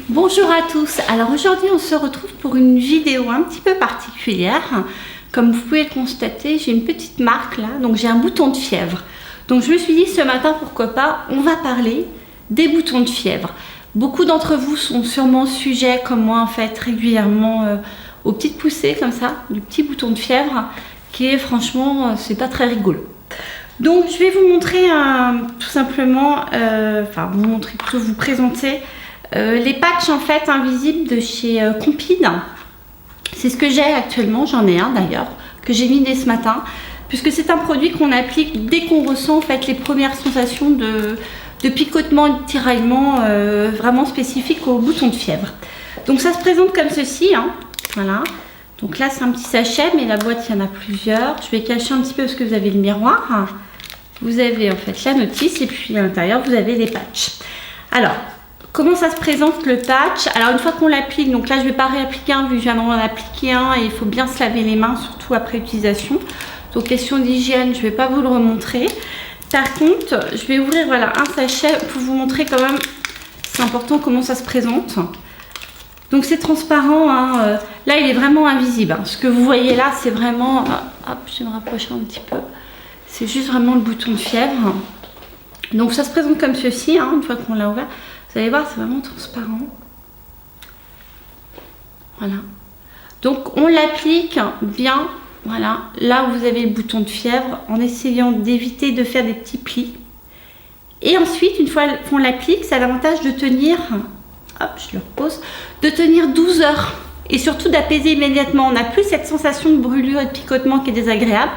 Bonjour à tous, alors aujourd'hui on se retrouve pour une vidéo un petit peu particulière. Comme vous pouvez le constater, j'ai une petite marque là, donc j'ai un bouton de fièvre. Donc je me suis dit ce matin, pourquoi pas, on va parler des boutons de fièvre. Beaucoup d'entre vous sont sûrement sujets, comme moi en fait, régulièrement aux petites poussées comme ça, du petit bouton de fièvre, qui est franchement, c'est pas très rigolo. Donc je vais vous montrer tout simplement, vous présenter les patchs en fait invisibles de chez Compeed. C'est ce que j'ai actuellement, j'en ai un d'ailleurs, que j'ai mis dès ce matin, puisque c'est un produit qu'on applique dès qu'on ressent en fait les premières sensations de picotement et de tiraillement vraiment spécifiques au bouton de fièvre. Donc ça se présente comme ceci, hein. Voilà. Donc là c'est un petit sachet, mais la boîte il y en a plusieurs. Je vais cacher un petit peu parce que vous avez le miroir. Vous avez en fait la notice et puis à l'intérieur vous avez les patchs. Alors, comment ça se présente le patch? Alors une fois qu'on l'applique, donc là je ne vais pas réappliquer un vu que je viens d'en appliquer un et il faut bien se laver les mains, surtout après utilisation. Donc question d'hygiène, je ne vais pas vous le remontrer. Par contre, je vais ouvrir voilà, un sachet pour vous montrer quand même, c'est important comment ça se présente. Donc c'est transparent, hein. Là il est vraiment invisible. Hein. Ce que vous voyez là, c'est vraiment, hop, je vais me rapprocher un petit peu. C'est juste vraiment le bouton de fièvre. Donc ça se présente comme ceci, hein, une fois qu'on l'a ouvert. Vous allez voir, c'est vraiment transparent. Voilà. Donc on l'applique bien, voilà, là où vous avez le bouton de fièvre, en essayant d'éviter de faire des petits plis. Et ensuite, une fois qu'on l'applique, ça a l'avantage de tenir, hop, je le repose, de tenir 12 heures. Et surtout d'apaiser immédiatement. On n'a plus cette sensation de brûlure et de picotement qui est désagréable.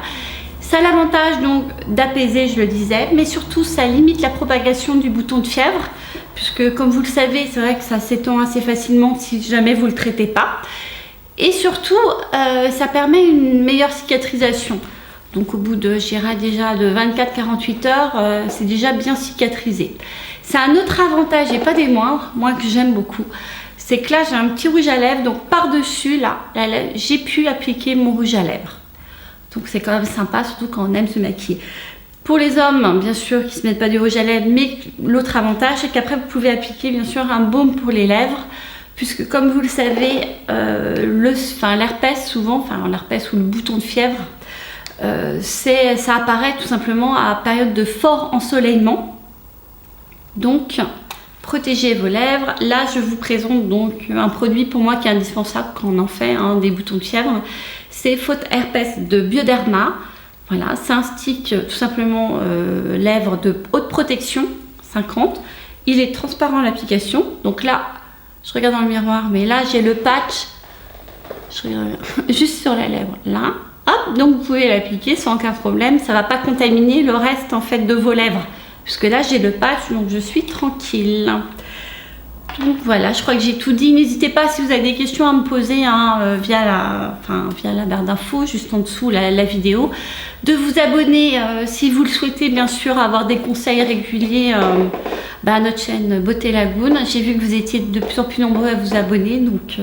Ça a l'avantage donc d'apaiser, je le disais, mais surtout ça limite la propagation du bouton de fièvre, puisque comme vous le savez, c'est vrai que ça s'étend assez facilement si jamais vous ne le traitez pas. Et surtout, ça permet une meilleure cicatrisation. Donc au bout de, je dirais déjà de 24-48 heures, c'est déjà bien cicatrisé. C'est un autre avantage, et pas des moindres, moi que j'aime beaucoup, c'est que là j'ai un petit rouge à lèvres, donc par-dessus là, j'ai pu appliquer mon rouge à lèvres. Donc c'est quand même sympa, surtout quand on aime se maquiller. Pour les hommes, bien sûr, qui ne se mettent pas du rouge à lèvres, mais l'autre avantage, c'est qu'après, vous pouvez appliquer, bien sûr, un baume pour les lèvres, puisque comme vous le savez, l'herpès, souvent, l'herpès ou le bouton de fièvre, ça apparaît tout simplement à période de fort ensoleillement. Donc, protégez vos lèvres. Là, je vous présente donc un produit pour moi qui est indispensable quand on en fait des boutons de fièvre. C'est Faute Herpès de Bioderma. Voilà, c'est un stick tout simplement lèvres de haute protection, 50. Il est transparent à l'application. Donc là, je regarde dans le miroir, mais là j'ai le patch. Je regarde juste sur la lèvre. Là, hop, donc vous pouvez l'appliquer sans aucun problème. Ça ne va pas contaminer le reste en fait de vos lèvres. Puisque là j'ai le patch, donc je suis tranquille. Donc voilà, je crois que j'ai tout dit. N'hésitez pas si vous avez des questions à me poser via la barre d'infos, juste en dessous la vidéo. De vous abonner si vous le souhaitez, bien sûr, avoir des conseils réguliers à notre chaîne Beauté Lagoon. J'ai vu que vous étiez de plus en plus nombreux à vous abonner, donc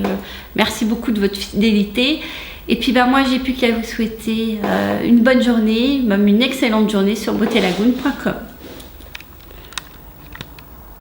merci beaucoup de votre fidélité. Et puis moi, j'ai plus qu'à vous souhaiter une bonne journée, même une excellente journée sur beautélagoon.com.